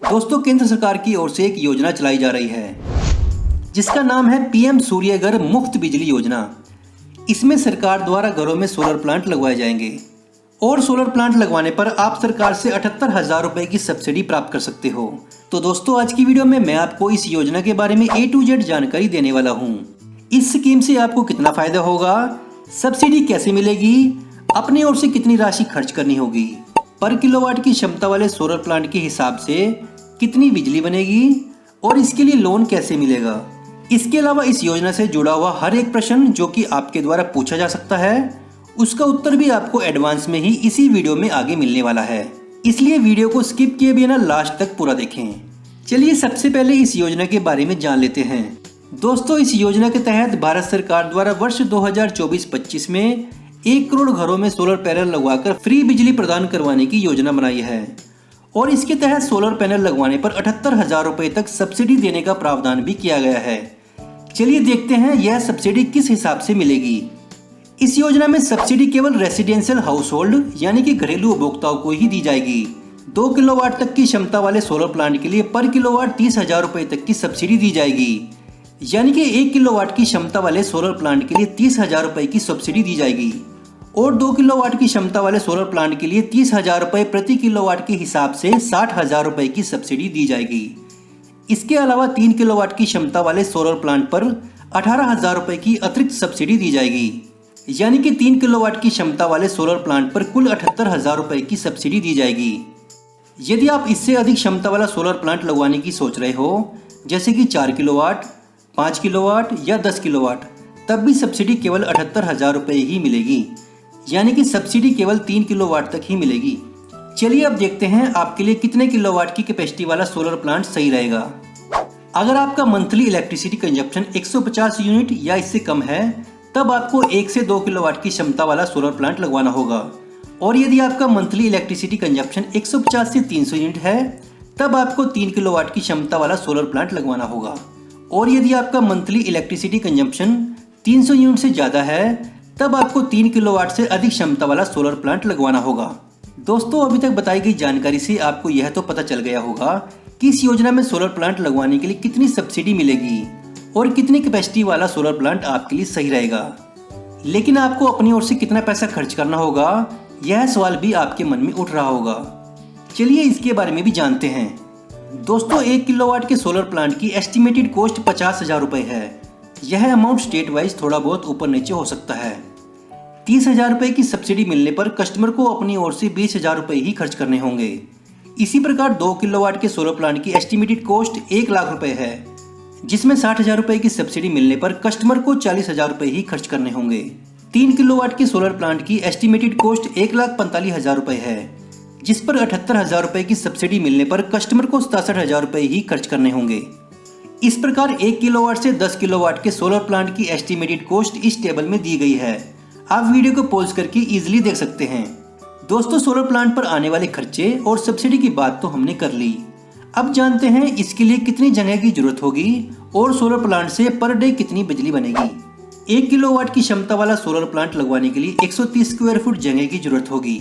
दोस्तों, केंद्र सरकार की ओर से एक योजना चलाई जा रही है जिसका नाम है पीएम सूर्यघर मुफ्त बिजली योजना। इसमें सरकार द्वारा घरों में सोलर प्लांट लगवाए जाएंगे और सोलर प्लांट लगवाने पर आप सरकार से 78,000 रुपए की सब्सिडी प्राप्त कर सकते हो। तो दोस्तों, आज की वीडियो में मैं आपको इस योजना के बारे में A to Z जानकारी देने वाला हूँ। इस स्कीम से आपको कितना फायदा होगा, सब्सिडी कैसे मिलेगी, अपनी ओर से कितनी राशि खर्च करनी होगी, पर किलोवाट की क्षमता वाले सोलर प्लांट के हिसाब से कितनी बिजली बनेगी और इसके लिए लोन कैसे मिलेगा। इसके अलावा इस योजना से जुड़ा हुआ हर एक प्रश्न जो कि आपके द्वारा पूछा जा सकता है, उसका उत्तर भी आपको एडवांस में ही इसी वीडियो में आगे मिलने वाला है। इसलिए वीडियो को स्किप किए बिना लास्ट तक पूरा देखें। चलिए सबसे पहले इस योजना के बारे में जान लेते हैं। दोस्तों, इस योजना के तहत भारत सरकार द्वारा वर्ष 2024-25 में 1 करोड़ घरों में सोलर पैनल लगवाकर फ्री बिजली प्रदान करवाने की योजना बनाई है और इसके तहत सोलर पैनल लगवाने पर 78,000 रुपए तक सब्सिडी देने का प्रावधान भी किया गया है। चलिए देखते हैं यह सब्सिडी किस हिसाब से मिलेगी। इस योजना में सब्सिडी केवल रेसिडेंशियल हाउस होल्ड यानी कि घरेलू उपभोक्ताओं को ही दी जाएगी। 2 किलोवाट तक की क्षमता वाले सोलर प्लांट के लिए पर किलोवाट 30,000 रुपए तक की सब्सिडी दी जाएगी, यानी कि 1 किलोवाट की क्षमता वाले सोलर प्लांट के लिए 30,000 रुपए की सब्सिडी दी जाएगी और 2 किलोवाट की क्षमता वाले सोलर प्लांट के लिए 30,000 रुपए प्रति किलोवाट के हिसाब से 60,000 रुपए की सब्सिडी दी जाएगी। इसके अलावा 3 किलोवाट की क्षमता वाले सोलर प्लांट पर 18,000 रुपए की अतिरिक्त सब्सिडी दी जाएगी, यानी कि 3 किलोवाट की क्षमता वाले सोलर प्लांट पर कुल 78,000 रुपए की सब्सिडी दी जाएगी। यदि आप इससे अधिक क्षमता वाला सोलर प्लांट लगवाने की सोच रहे हो, जैसे कि 4 किलोवाट, 5 किलोवाट या 10 किलोवाट, तब भी सब्सिडी केवल 78,000 रुपए ही मिलेगी, यानी कि सब्सिडी केवल 3 किलोवाट तक ही मिलेगी। चलिए अब देखते हैं आपके लिए कितने किलोवाट की कैपेसिटी वाला सोलर प्लांट सही रहेगा। अगर आपका मंथली इलेक्ट्रिसिटी कंजप्शन 150 यूनिट या इससे कम है, तब आपको 1 से 2 किलोवाट की क्षमता वाला सोलर प्लांट लगवाना होगा और यदि आपका मंथली इलेक्ट्रिसिटी कंजप्शन 150 से 300 यूनिट है, तब आपको 3 किलोवाट की क्षमता वाला सोलर प्लांट लगवाना होगा और यदि आपका मंथली इलेक्ट्रिसिटी कंजप्शन 300 यूनिट से ज़्यादा है, तब आपको 3 किलोवाट से अधिक क्षमता वाला सोलर प्लांट लगवाना होगा। दोस्तों, अभी तक बताई गई जानकारी से आपको यह तो पता चल गया होगा कि इस योजना में सोलर प्लांट लगवाने के लिए कितनी सब्सिडी मिलेगी और कितनी कैपेसिटी वाला सोलर प्लांट आपके लिए सही रहेगा। लेकिन आपको अपनी ओर से कितना पैसा खर्च करना होगा, यह सवाल भी आपके मन में उठ रहा होगा। चलिए इसके बारे में भी जानते हैं। दोस्तों, 1 किलोवाट के सोलर प्लांट की एस्टिमेटेड कॉस्ट 50,000 रुपए है। यह अमाउंट स्टेट वाइज थोड़ा बहुत ऊपर नीचे हो सकता है। 30,000 रुपए की सब्सिडी मिलने पर कस्टमर को अपनी ओर से 20,000 रुपए ही खर्च करने होंगे। इसी प्रकार 2 किलोवाट के सोलर प्लांट की एस्टिमेटेड कॉस्ट 1 लाख रुपए है, जिसमें 60,000 रुपए की सब्सिडी मिलने पर कस्टमर को 40,000 रुपए ही खर्च करने होंगे। 3 किलोवाट के सोलर प्लांट की एस्टिमेटेड कॉस्ट 1,45,000 रुपए है, जिस पर 78,000 रुपए की सब्सिडी मिलने पर कस्टमर को 67,000 रुपए ही खर्च करने होंगे। इस प्रकार 1 किलोवाट से 10 किलोवाट के सोलर प्लांट की एस्टिमेटेड कॉस्ट इस टेबल में दी गई है। आप वीडियो को पॉज करके इजीली देख सकते हैं। दोस्तों, सोलर प्लांट पर आने वाले खर्चे और सब्सिडी की बात तो हमने कर ली। अब जानते हैं इसके लिए कितनी जगह की जरूरत होगी और सोलर प्लांट से पर डे कितनी बिजली बनेगी। 1 किलोवाट की क्षमता वाला सोलर प्लांट लगवाने के लिए 130 स्क्वायर फुट जगह की जरूरत होगी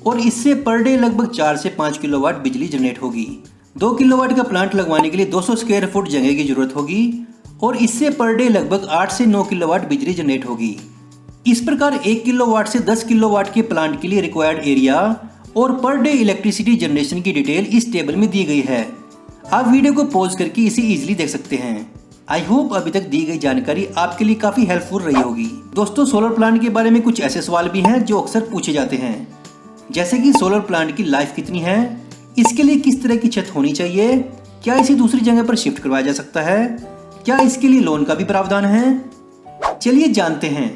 और इससे पर डे लगभग 4 से 5 किलोवाट बिजली जनरेट होगी। 2 किलोवाट का प्लांट लगवाने के लिए 200 स्क्वायर फुट जगह की जरूरत होगी और इससे पर डे लगभग 8 से 9 किलोवाट बिजली जनरेट होगी। इस प्रकार 1 किलोवाट से 10 किलोवाट के प्लांट के लिए रिक्वायर्ड एरिया और पर डे इलेक्ट्रिसिटी जनरेशन की डिटेल इस टेबल में दी गई है। आप वीडियो को पॉज करके इसे इजीली देख सकते हैं। आई होप अभी तक दी गई जानकारी आपके लिए काफी हेल्पफुल रही होगी। दोस्तों, सोलर प्लांट के बारे में कुछ ऐसे सवाल भी हैं जो अक्सर पूछे जाते हैं, जैसे कि सोलर प्लांट की लाइफ कितनी है, इसके लिए किस तरह की छत होनी चाहिए, क्या इसे दूसरी जगह पर शिफ्ट करवाया जा सकता है, क्या इसके लिए लोन का भी प्रावधान है। चलिए जानते हैं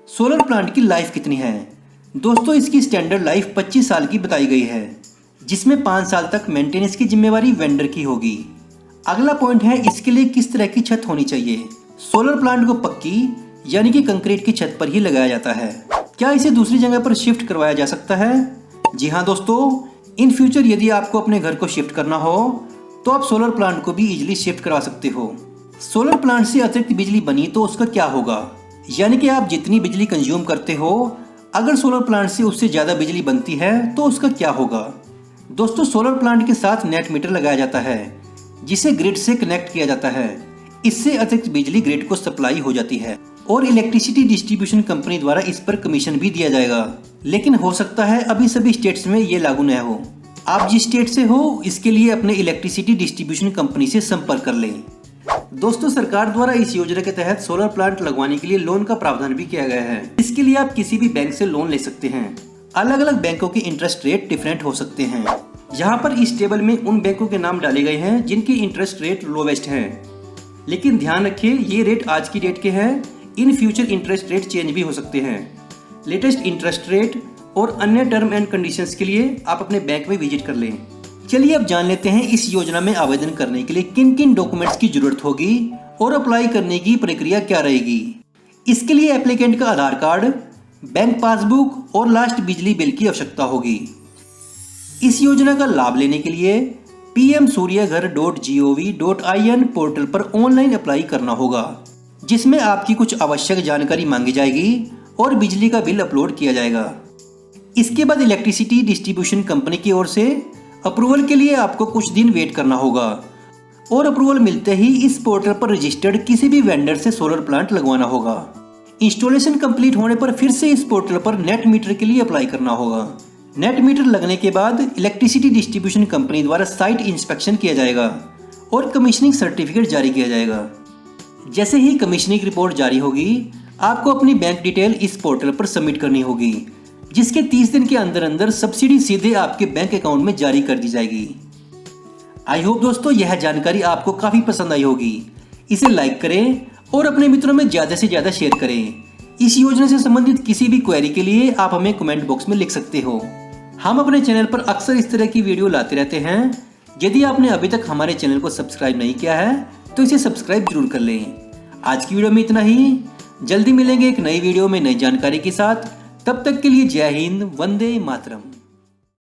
सोलर प्लांट की लाइफ कितनी है। दोस्तों, इसकी स्टैंडर्ड लाइफ 25 साल की बताई गई है, जिसमें 5 साल तक मेंटेनेंस की जिम्मेवारी वेंडर की होगी। अगला पॉइंट है इसके लिए किस तरह की छत होनी चाहिए। सोलर प्लांट को पक्की यानी कि कंक्रीट की छत पर ही लगाया जाता है। क्या इसे दूसरी जगह पर शिफ्ट करवाया जा सकता है? जी हाँ दोस्तों, इन फ्यूचर यदि आपको अपने घर को शिफ्ट करना हो तो आप सोलर प्लांट को भी इजीली शिफ्ट करवा सकते हो। सोलर प्लांट से अतिरिक्त बिजली बनी तो उसका क्या होगा, यानी कि आप जितनी बिजली कंज्यूम करते हो, अगर सोलर प्लांट से उससे ज़्यादा बिजली बनती है तो उसका क्या होगा। दोस्तों सोलर प्लांट के साथ नेट मीटर लगाया जाता है जिसे ग्रिड से कनेक्ट किया जाता है। इससे अतिरिक्त बिजली ग्रिड को सप्लाई हो जाती है और इलेक्ट्रिसिटी डिस्ट्रीब्यूशन कंपनी द्वारा इस पर कमीशन भी दिया जाएगा। लेकिन हो सकता है अभी सभी स्टेट्स में ये लागू न हो। आप जिस स्टेट से हो इसके लिए अपने इलेक्ट्रिसिटी डिस्ट्रीब्यूशन कंपनी से संपर्क कर लें। दोस्तों सरकार द्वारा इस योजना के तहत सोलर प्लांट लगवाने के लिए लोन का प्रावधान भी किया गया है। इसके लिए आप किसी भी बैंक से लोन ले सकते हैं। अलग अलग बैंकों के इंटरेस्ट रेट डिफरेंट हो सकते हैं। यहाँ पर इस टेबल में उन बैंकों के नाम डाले गए हैं जिनके इंटरेस्ट रेट लोवेस्ट है। लेकिन ध्यान रखिए ये रेट आज की डेट के हैं। In future interest rate change भी हो सकते हैं। लेटेस्ट इंटरेस्ट रेट और अन्य टर्म एंड कंडीशंस के लिए आप अपने बैंक में विजिट कर लें। चलिए अब जान लेते हैं इस योजना में आवेदन करने के लिए किन किन डॉक्यूमेंट्स की जरूरत होगी और अप्लाई करने की प्रक्रिया क्या रहेगी। इसके लिए एप्लीकेंट का आधार कार्ड, बैंक पासबुक और लास्ट बिजली बिल की आवश्यकता होगी। इस योजना का लाभ लेने के लिए pmsuryaghar.gov.in पोर्टल पर ऑनलाइन अप्लाई करना होगा, जिसमें आपकी कुछ आवश्यक जानकारी मांगी जाएगी और बिजली का बिल अपलोड किया जाएगा। इसके बाद इलेक्ट्रिसिटी डिस्ट्रीब्यूशन कंपनी की ओर से अप्रूवल के लिए आपको कुछ दिन वेट करना होगा और अप्रूवल मिलते ही इस पोर्टल पर रजिस्टर्ड किसी भी वेंडर से सोलर प्लांट लगवाना होगा। इंस्टॉलेशन कंप्लीट होने पर फिर से इस पोर्टल पर नेट मीटर के लिए अप्लाई करना होगा। नेट मीटर लगने के बाद इलेक्ट्रिसिटी डिस्ट्रीब्यूशन कंपनी द्वारा साइट इंस्पेक्शन किया जाएगा और कमीशनिंग सर्टिफिकेट जारी किया जाएगा। जैसे ही कमीशनिंग रिपोर्ट जारी होगी आपको अपनी बैंक डिटेल इस पोर्टल पर सबमिट करनी होगी, जिसके 30 दिन के अंदर अंदर सब्सिडी सीधे आपके बैंक अकाउंट में जारी कर दी जाएगी। आई होप दोस्तों यह जानकारी आपको काफी पसंद आई होगी। इसे लाइक करें और अपने मित्रों में ज्यादा से ज्यादा शेयर करें। इस योजना से संबंधित किसी भी क्वेरी के लिए आप हमें कमेंट बॉक्स में लिख सकते हो। हम अपने चैनल पर अक्सर इस तरह की वीडियो लाते रहते हैं। यदि आपने अभी तक हमारे चैनल को सब्सक्राइब नहीं किया है तो इसे सब्सक्राइब जरूर कर लें। आज की वीडियो में इतना ही। जल्दी मिलेंगे एक नई वीडियो में नई जानकारी के साथ। तब तक के लिए जय हिंद, वंदे मातरम।